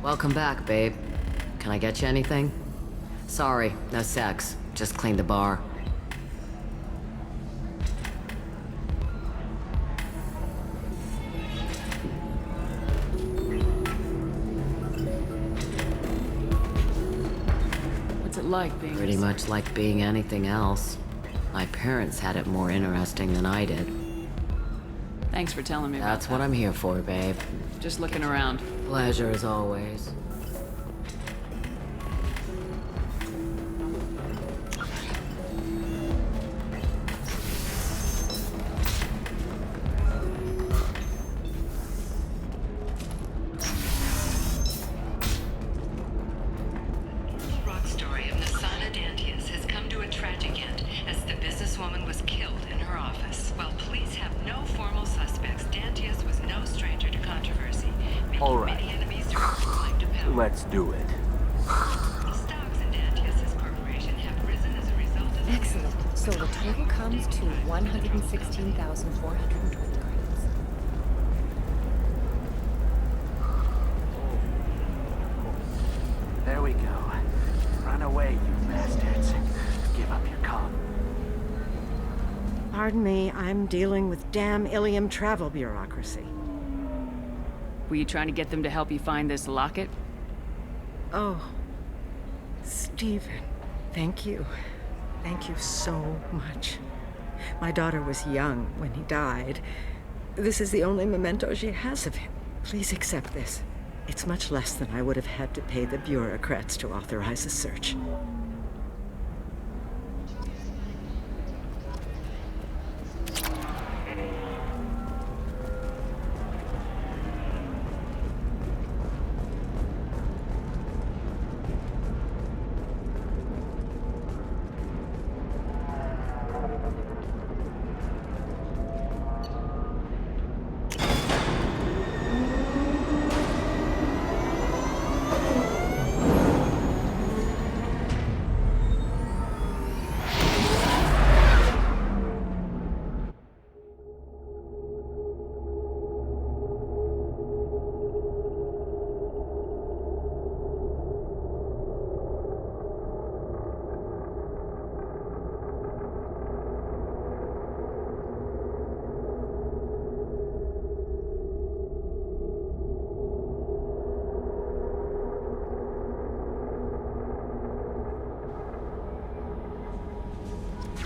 Welcome back, babe. Can I get you anything? Sorry, no sex. Just cleaned the bar. What's it like being... Pretty much like being anything else. My parents had it more interesting than I did. Thanks for telling me about That's what I'm here for, babe. that. Just looking around. Pleasure as always. Let's do it. Excellent. So the total comes to 116,420 credits. There we go. Run away, you bastards. Give up your cop. Pardon me, I'm dealing with damn Ilium travel bureaucracy. Were you trying to get them to help you find this locket? Oh, Stephen, thank you. Thank you so much. My daughter was young when he died. This is the only memento she has of him. Please accept this. It's much less than I would have had to pay the bureaucrats to authorize a search.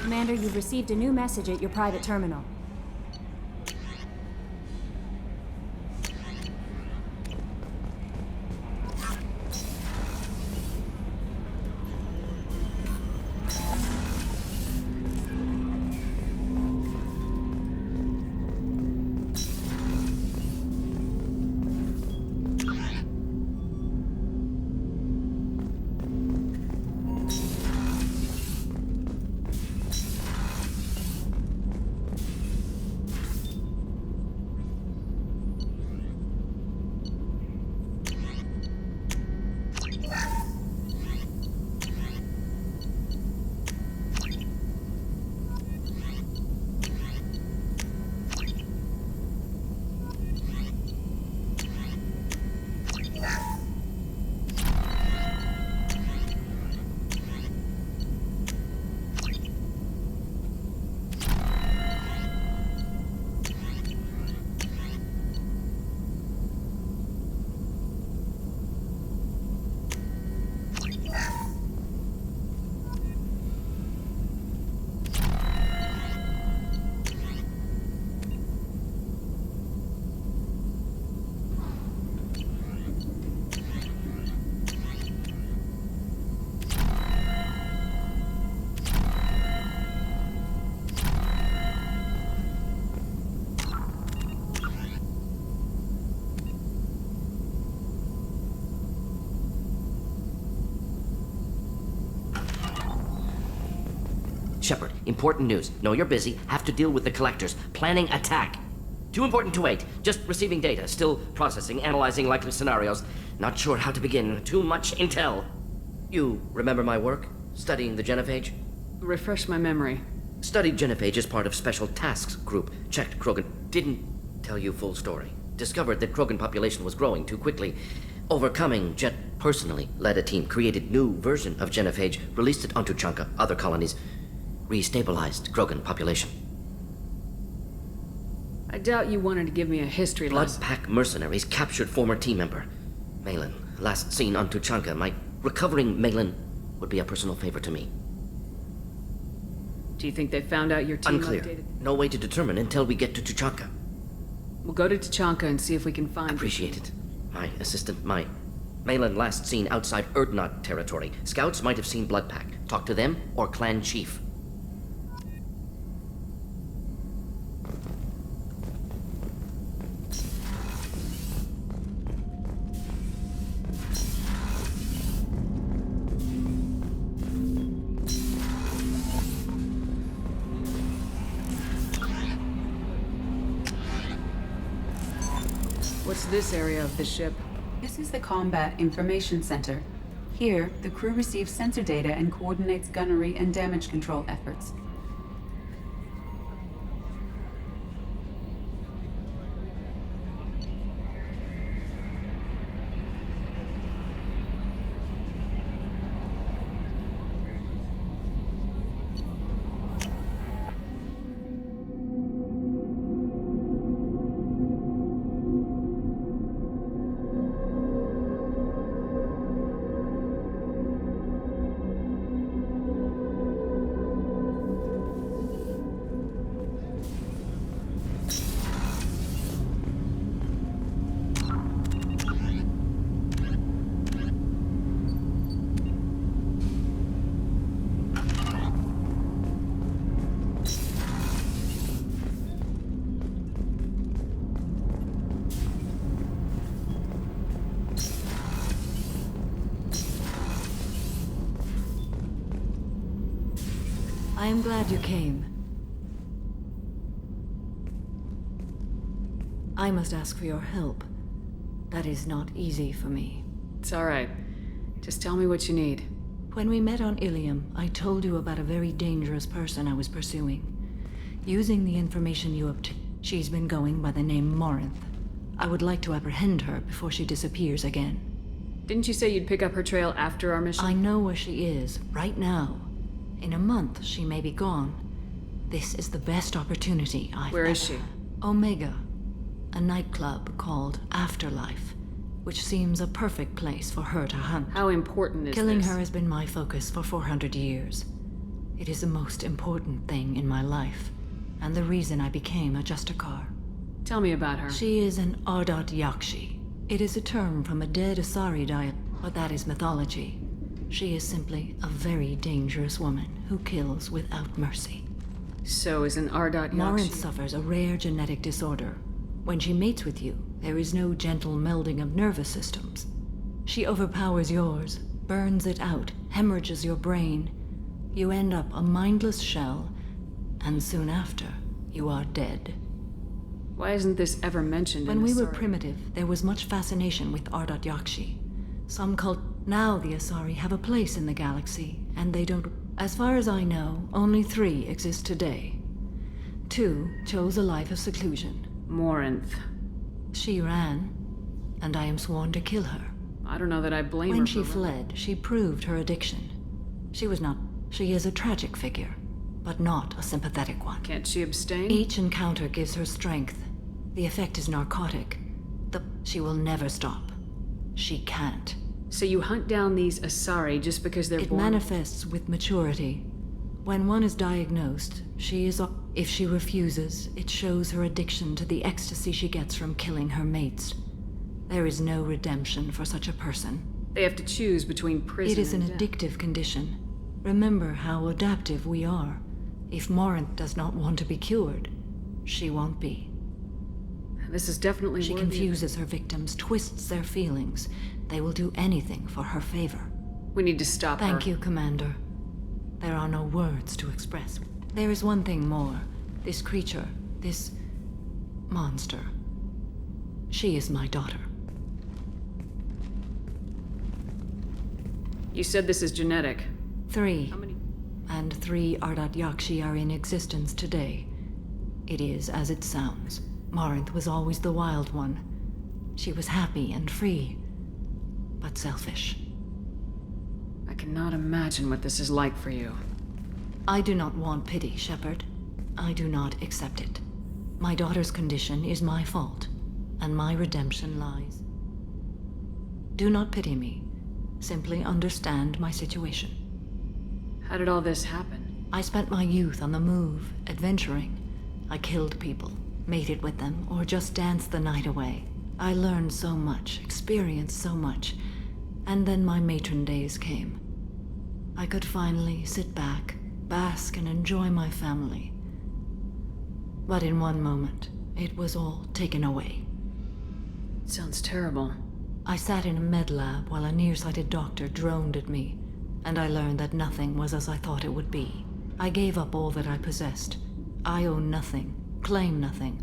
Commander, you've received a new message at your private terminal. Shepard, important news. Know you're busy. Have to deal with the collectors. Planning attack. Too important to wait. Just receiving data. Still processing, analyzing likely scenarios. Not sure how to begin. Too much intel. You remember my work? Studying the genophage? Refresh my memory. Studied genophage as part of Special Tasks Group. Checked Krogan. Didn't tell you full story. Discovered that Krogan population was growing too quickly. overcoming, Jet personally led a team, created new version of genophage, released it onto Chunka, other colonies, restabilized Krogan population. I doubt you wanted to give me a history Blood lesson. Pack mercenaries captured former team member Malin, last seen on Tuchanka. Recovering Malin would be a personal favor to me. Do you think they found out your team Unclear. updated? No way to determine until we get to Tuchanka. We'll go to Tachanka and see if we can find Appreciate it. My assistant, Malin last seen outside Erdnot territory. Scouts might have seen Blood Pack. Talk to them or clan chief. What's this area of the ship? This is the Combat Information Center. Here, the crew receives sensor data and coordinates gunnery and damage control efforts. I am glad you came. I must ask for your help. That is not easy for me. It's alright. Just tell me what you need. When we met on Ilium, I told you about a very dangerous person I was pursuing. Using the information you obtained, she's been going by the name Morinth. I would like to apprehend her before she disappears again. Didn't you say you'd pick up her trail after our mission? I know where she is, right now. In a month, she may be gone. This is the best opportunity I've Where is ever she? Omega, a nightclub called Afterlife, which seems a perfect place for her to hunt. How important is Killing this? her has been my focus for 400 years. It is the most important thing in my life, and the reason I became a Justicar. Tell me about her. She is an Ardat Yakshi. It is a term from a dead Asari diet, but that is mythology. She is simply a very dangerous woman who kills without mercy. So is an Ardat Morinth Yakshi. suffers a rare genetic disorder. When she mates with you, there is no gentle melding of nervous systems. She overpowers yours, burns it out, hemorrhages your brain. You end up a mindless shell, and soon after, you are dead. Why isn't this ever mentioned When in the we were story? primitive, there was much fascination with Ardat Yakshi. Some cult. Now the Asari have a place in the galaxy, and they don't. As far as I know, only 3 exist today. 2 chose a life of seclusion. Morinth. She ran, and I am sworn to kill her. I don't know that I blame her When for she running. fled, she proved her addiction. She was not. She is a tragic figure, but not a sympathetic one. Can't she abstain? Each encounter gives her strength. The effect is narcotic. She will never stop. She can't. So you hunt down these Asari just because they're It born? manifests with maturity. When one is diagnosed, she is. If she refuses, it shows her addiction to the ecstasy she gets from killing her mates. There is no redemption for such a person. They have to choose between prison It is an and death. addictive condition. Remember how adaptive we are. If Morinth does not want to be cured, she won't be. This is definitely She worthy of- confuses her victims, twists their feelings. They will do anything for her favor. We need to stop her. Thank you, Commander. There are no words to express. There is one thing more. This creature, this monster. She is my daughter. You said this is genetic. 3. How many? And 3 Ardat Yakshi are in existence today. It is as it sounds. Morinth was always the wild one. She was happy and free. but selfish. I cannot imagine what this is like for you. I do not want pity, Shepard. I do not accept it. My daughter's condition is my fault, and my redemption lies. Do not pity me. Simply understand my situation. How did all this happen? I spent my youth on the move, adventuring. I killed people, mated with them, or just danced the night away. I learned so much, experienced so much, and then my matron days came. I could finally sit back, bask, and enjoy my family. But in one moment, it was all taken away. Sounds terrible. I sat in a med lab while a nearsighted doctor droned at me, and I learned that nothing was as I thought it would be. I gave up all that I possessed. I own nothing, claim nothing.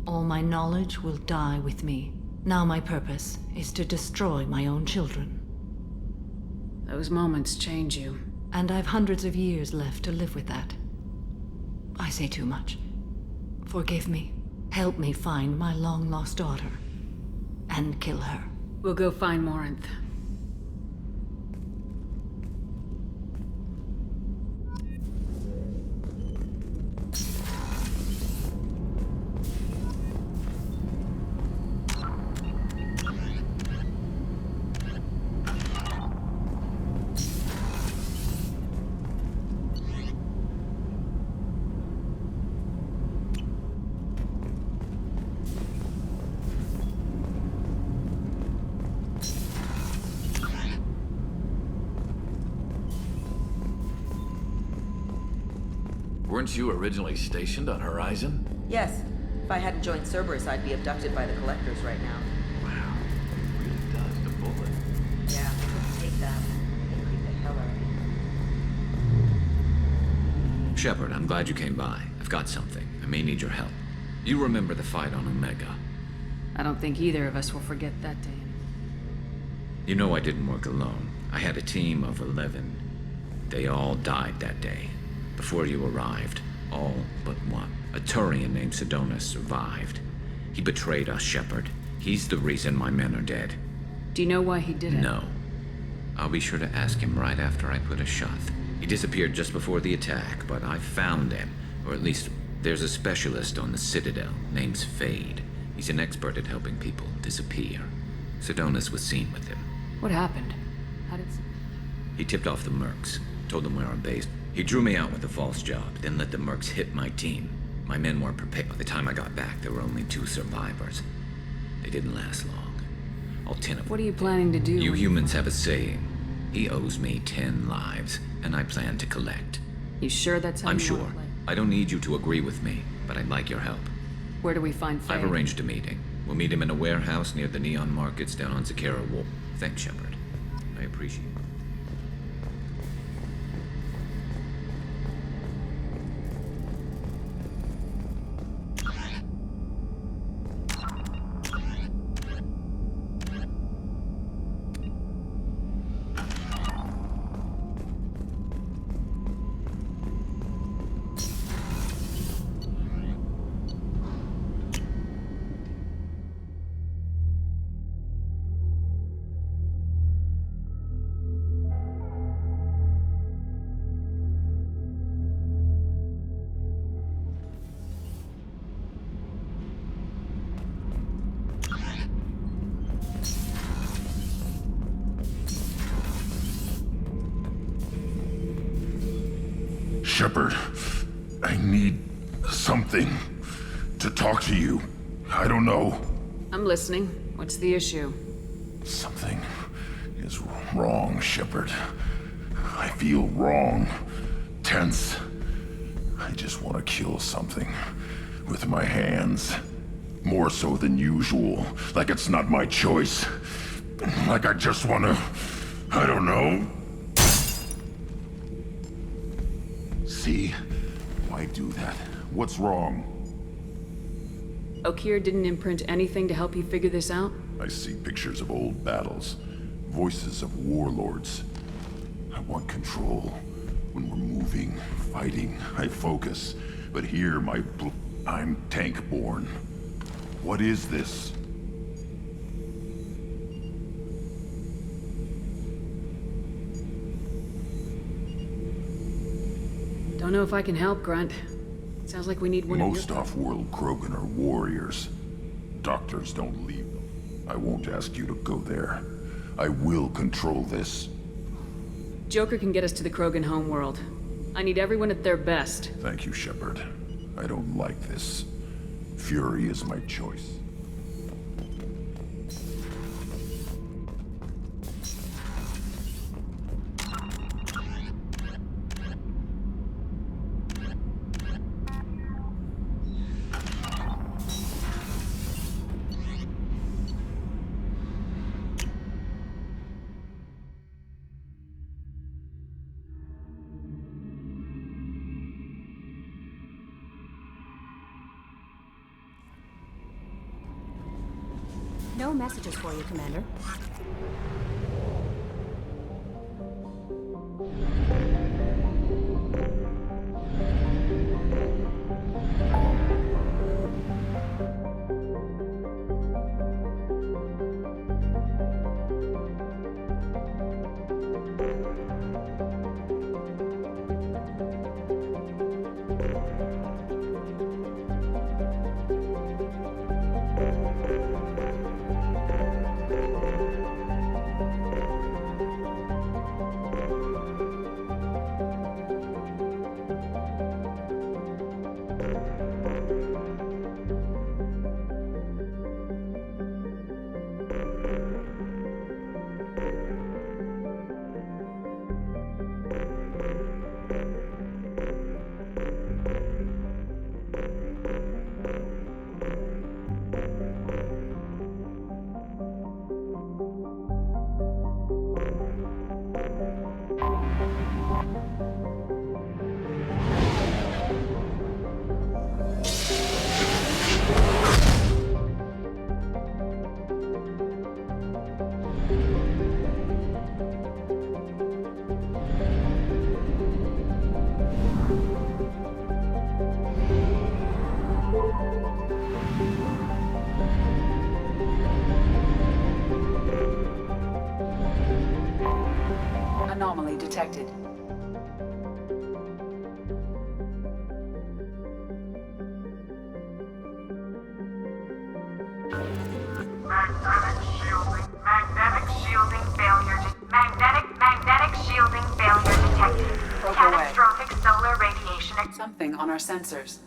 All my knowledge will die with me. Now my purpose is to destroy my own children. Those moments change you. And I've hundreds of years left to live with that. I say too much. Forgive me. Help me find my long-lost daughter. And kill her. We'll go find Morinth. Weren't you originally stationed on Horizon? Yes. If I hadn't joined Cerberus, I'd be abducted by the Collectors right now. Wow. It really does the bullet. Yeah, I couldn't take that. They creep the hell out of me. Shepard, I'm glad you came by. I've got something. I may need your help. You remember the fight on Omega? I don't think either of us will forget that day. You know I didn't work alone. I had a team of 11. They all died that day. Before you arrived, all but one. A Turian named Sidonus survived. He betrayed us, Shepard. He's the reason my men are dead. Do you know why he did it? No. I'll be sure to ask him right after I put a shot. He disappeared just before the attack, but I found him. Or at least, there's a specialist on the Citadel, name's Fade. He's an expert at helping people disappear. Sidonus was seen with him. What happened? How did... He tipped off the mercs, told them where I'm based. He drew me out with a false job, then let the mercs hit my team. My men weren't prepared. By the time I got back, there were only 2 survivors. They didn't last long. All 10 of them. What are you planning to do? You humans have a saying. He owes me 10 lives, and I plan to collect. You sure that's how I'm you sure. want to play? I don't need you to agree with me, but I'd like your help. Where do we find Faye? I've arranged a meeting. We'll meet him in a warehouse near the Neon Markets down on Zakera Wall. Thanks, Shepard. I appreciate it. Shepard, I need something to talk to you. I don't know. I'm listening. What's the issue? Something is wrong, Shepard. I feel wrong, tense. I just want to kill something with my hands. More so than usual. Like it's not my choice. Like I just want to... I don't know. See? Why do that? What's wrong? Okeer didn't imprint anything to help you figure this out? I see pictures of old battles. Voices of warlords. I want control. When we're moving, fighting, I focus. But here, I'm tank-born. What is this? Don't know if I can help, Grunt. Sounds like we need one of your... Most off-world Krogan are warriors. Doctors don't leave them. I won't ask you to go there. I will control this. Joker can get us to the Krogan homeworld. I need everyone at their best. Thank you, Shepard. I don't like this. Fury is my choice. No messages for you, Commander. Anomaly detected. Magnetic shielding failure detected. Catastrophic solar radiation. Something on our sensors.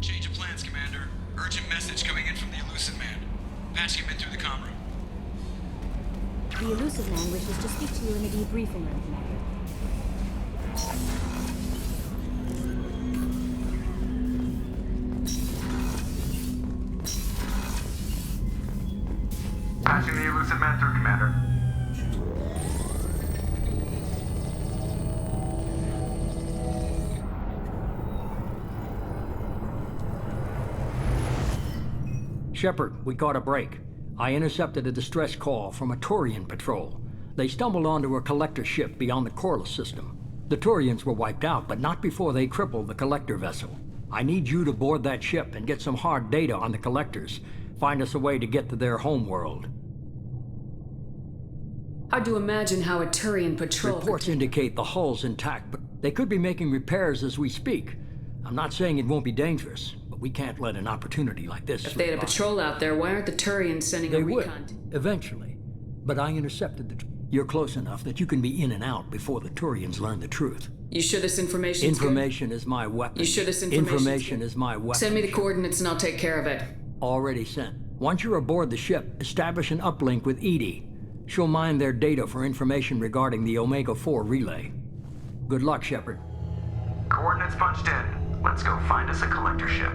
Change of plans, Commander. Urgent message coming in from the Elusive Man. Patching him in through the comm room. The elusive man wishes to speak to you in the debriefing room, Commander. Patching the elusive man through, Commander. Shepard, we caught a break. I intercepted a distress call from a Turian patrol. They stumbled onto a collector ship beyond the Corliss system. The Turians were wiped out, but not before they crippled the collector vessel. I need you to board that ship and get some hard data on the collectors. Find us a way to get to their homeworld. Hard to imagine how a Turian patrol Reports indicate the hull's intact, but they could be making repairs as we speak. I'm not saying it won't be dangerous, but we can't let an opportunity like this If they had a patrol out there, why aren't the Turians sending a recon? Eventually. But I intercepted the... You're close enough that you can be in and out before the Turians learn the truth. You sure this information is my weapon. You sure this information is my weapon? Send me the coordinates and I'll take care of it. Already sent. Once you're aboard the ship, establish an uplink with Edie. She'll mine their data for information regarding the Omega-4 relay. Good luck, Shepard. Coordinates punched in. Let's go find us a collector ship.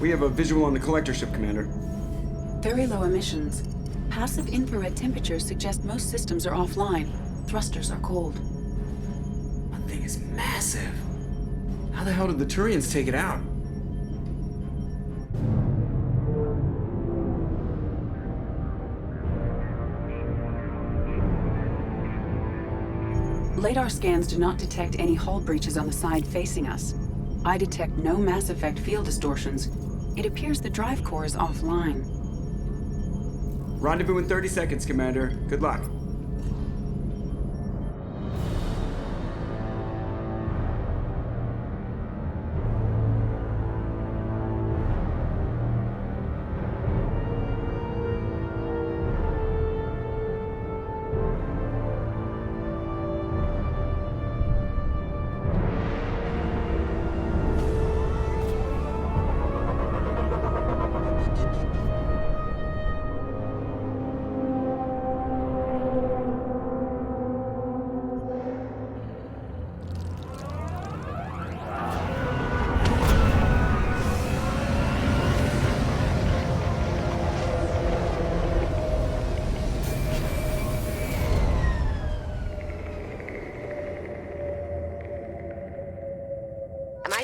We have a visual on the collector ship, Commander. Very low emissions. Passive infrared temperatures suggest most systems are offline. Thrusters are cold. That thing is massive. How the hell did the Turians take it out? Radar scans do not detect any hull breaches on the side facing us. I detect no mass effect field distortions. It appears the drive core is offline. Rendezvous in 30 seconds, Commander. Good luck.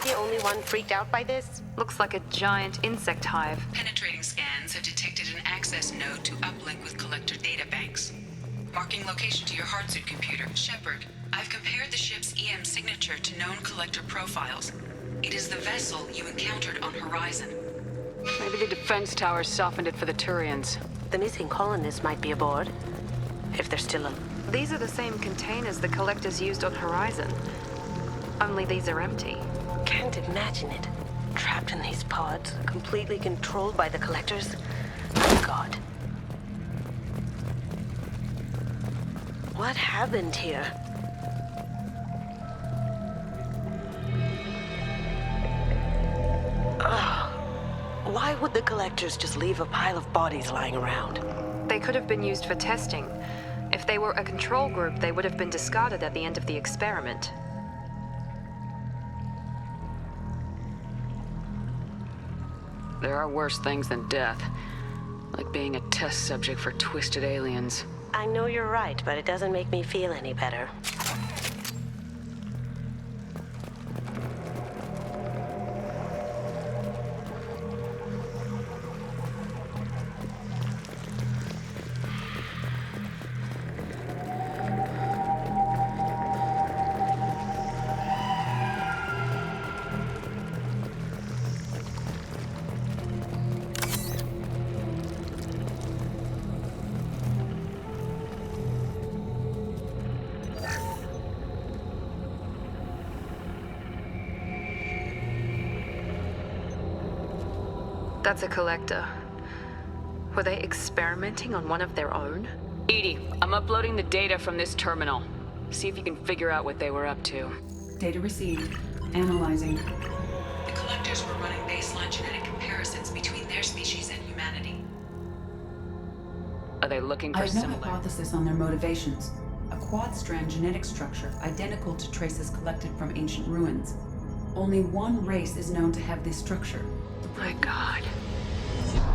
the only one freaked out by this? Looks like a giant insect hive. Penetrating scans have detected an access node to uplink with collector databanks. Marking location to your hardsuit computer. Shepard, I've compared the ship's EM signature to known collector profiles. It is the vessel you encountered on Horizon. Maybe the defense towers softened it for the Turians. The missing colonists might be aboard. If they're still alive. These are the same containers the collectors used on Horizon. Only these are empty. Can't imagine it. Trapped in these pods, completely controlled by the collectors. My God. What happened here? Why would the collectors just leave a pile of bodies lying around? They could have been used for testing. If they were a control group, they would have been discarded at the end of the experiment. There are worse things than death. Like being a test subject for twisted aliens. I know you're right, but it doesn't make me feel any better. That's a collector. Were they experimenting on one of their own? Edie, I'm uploading the data from this terminal. See if you can figure out what they were up to. Data received. Analyzing. The collectors were running baseline genetic comparisons between their species and humanity. Are they looking for I have no similar? hypothesis on their motivations. A quad-strand genetic structure identical to traces collected from ancient ruins. Only one race is known to have this structure. My God.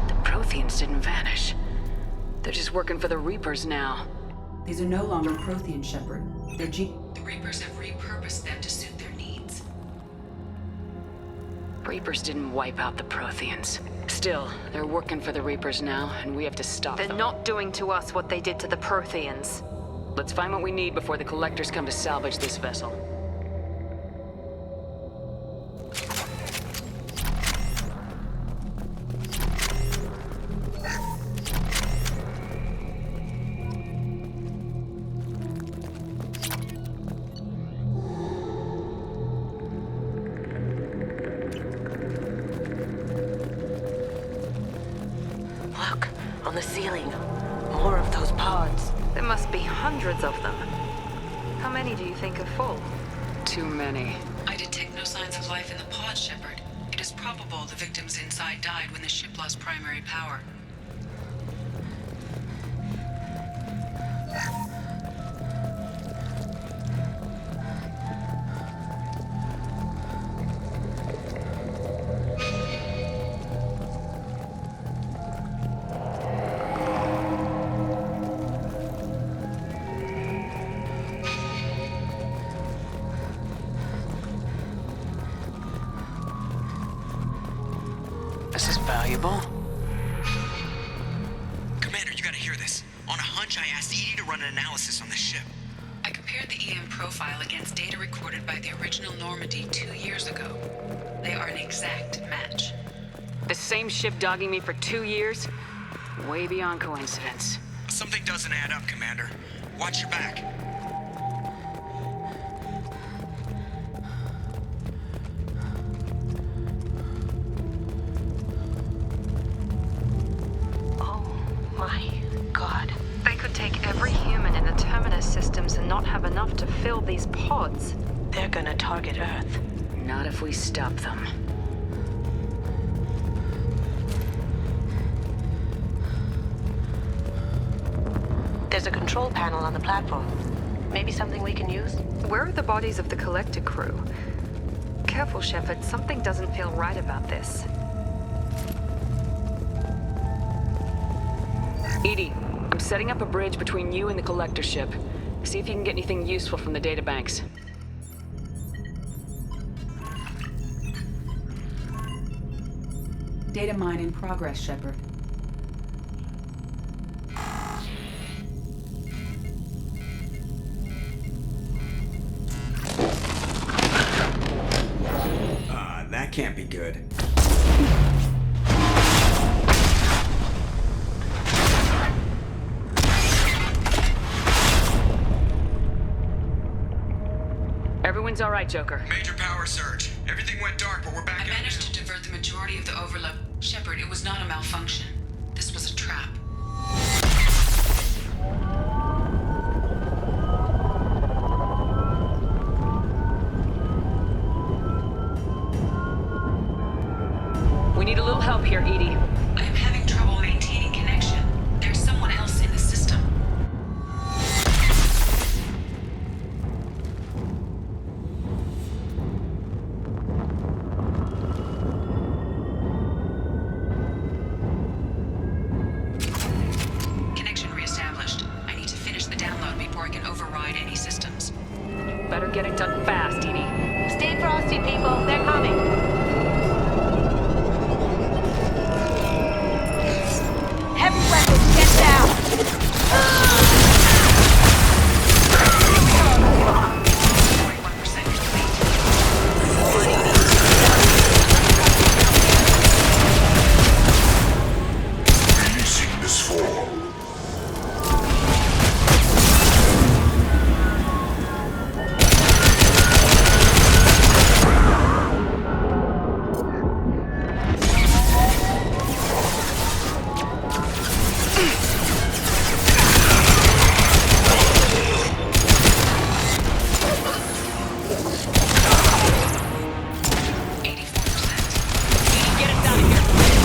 The Protheans didn't vanish. They're just working for the Reapers now. These are no longer Prothean, Shepard. The Reapers have repurposed them to suit their needs. Reapers didn't wipe out the Protheans. Still, they're working for the Reapers now, and we have to stop them. They're not doing to us what they did to the Protheans. Let's find what we need before the Collectors come to salvage this vessel. Look, on the ceiling. More of those pods. There must be hundreds of them. How many do you think are full? Too many. I detect no signs of life in the pod, Shepard. It is probable the victims inside died when the ship lost primary power. This is valuable. Commander, you gotta hear this. On a hunch, I asked Edie to run an analysis on this ship. I compared the EM profile against data recorded by the original Normandy 2 years ago. They are an exact match. The same ship dogging me for 2 years? Way beyond coincidence. Something doesn't add up, Commander. Watch your back. My God. They could take every human in the Terminus systems and not have enough to fill these pods. They're gonna target Earth. Not if we stop them. There's a control panel on the platform. Maybe something we can use? Where are the bodies of the collector crew? Careful, Shepard. Something doesn't feel right about this. Edie, I'm setting up a bridge between you and the collector ship. See if you can get anything useful from the databanks. Data mine in progress, Shepard. That can't be good. Everyone's all right, Joker. Major power surge. Everything went dark, but we're back I managed to divert the majority of the overload. Shepard, it was not a malfunction. This was a trap. We need a little help here, Edie. I am having trouble maintaining connection. There's someone else in the system. Connection reestablished. I need to finish the download before I can override any systems. Better get it done fast, Edie. Stay frosty, people. They're coming. Heavy weapons, get down! Releasing this fall.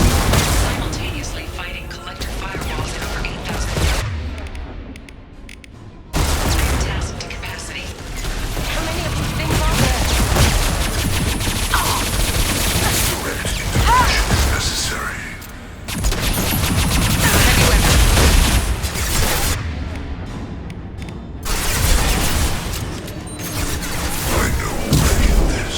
Simultaneously fighting collector firewalls at over 8,000. Task to capacity. How many of these things are there? Direct intervention is necessary. I know any of this.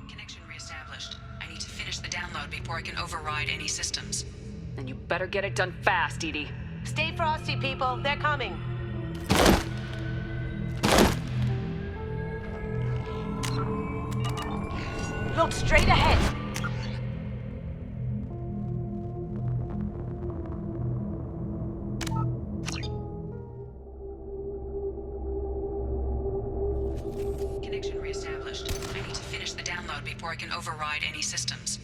Connection reestablished. I need to finish the download before I can override any systems. And you better get it done fast, Edie. Stay frosty, people. They're coming. Look straight ahead. Connection reestablished. I need to finish the download before I can override any systems.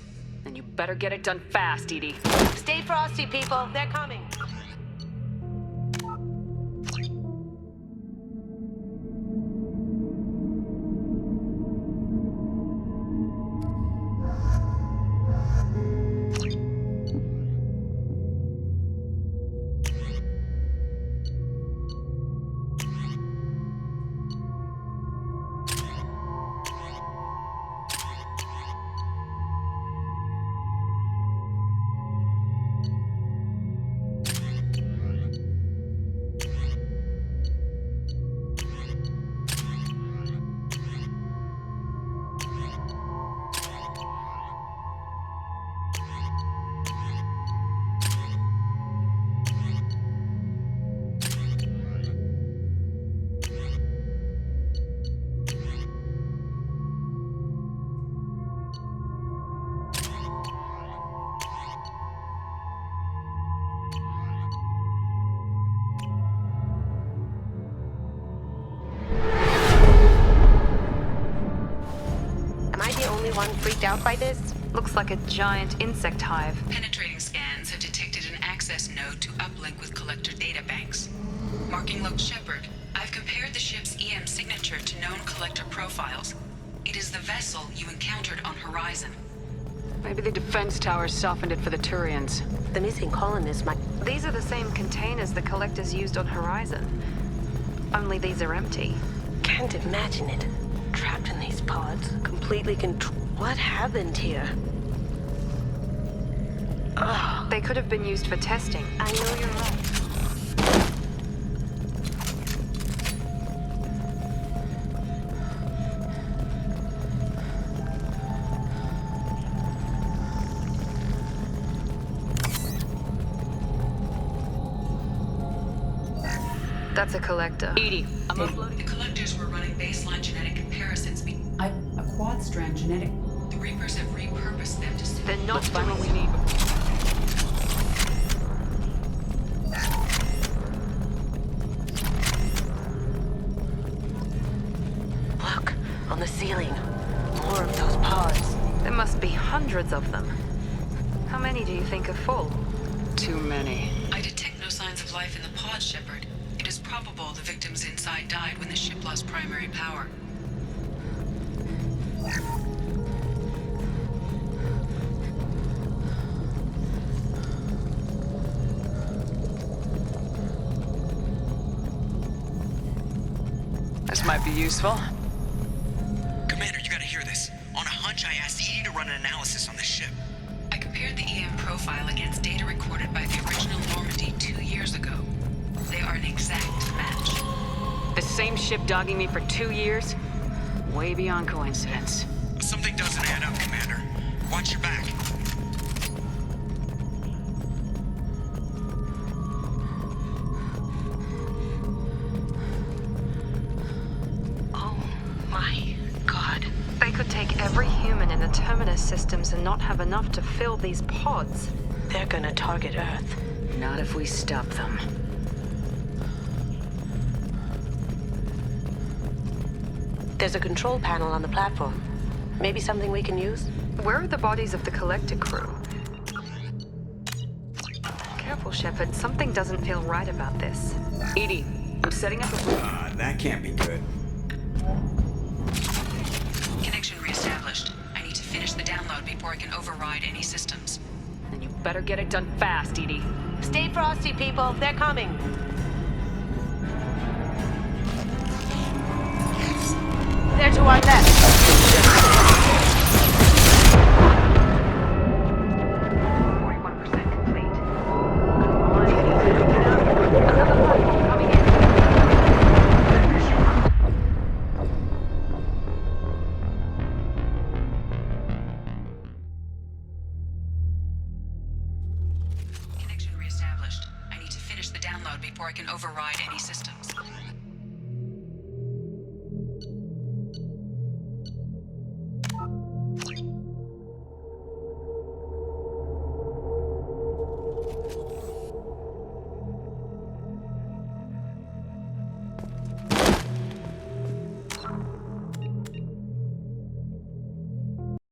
And you better get it done fast, Edie. Stay frosty, people. They're coming. One freaked out by this? Looks like a giant insect hive. Penetrating scans have detected an access node to uplink with collector data banks. Marking Loc Shepard, I've compared the ship's EM signature to known collector profiles. It is the vessel you encountered on Horizon. Maybe the defense towers softened it for the Turians. The missing colonists might... These are the same containers the Collectors used on Horizon. Only these are empty. Can't imagine it. Trapped in these pods, completely controlled. What happened here? Oh. They could have been used for testing. I know you're right. That's a collector. Edie, I'm uploading. The Collectors were running baseline genetic comparisons. A quad-strand genetic... The Reapers have repurposed them to... They're not Let's find what we need. Look, on the ceiling. More of those pods. There must be hundreds of them. How many do you think are full? Too many. I detect no signs of life in the pod, Shepard. It is probable the victims inside died when the ship lost primary power. This might be useful. Commander, you gotta hear this. On a hunch, I asked Edie to run an analysis on the ship. I compared the EM profile against data recorded by the original Normandy 2 years ago. They are an exact match. The same ship dogging me for 2 years? Way beyond coincidence. Something doesn't add up, Commander. Watch your back. Oh my god. They could take every human in the Terminus systems and not have enough to fill these pods. They're gonna target Earth. Not if we stop them. There's a control panel on the platform. Maybe something we can use? Where are the bodies of the Collector crew? Careful, Shepard. Something doesn't feel right about this. Edie, I'm setting up a... That can't be good. Connection reestablished. I need to finish the download before I can override any systems. Then you better get it done fast, Edie. Stay frosty, people. They're coming. They're to our left. Connection reestablished. I need to finish the download before I can override any systems.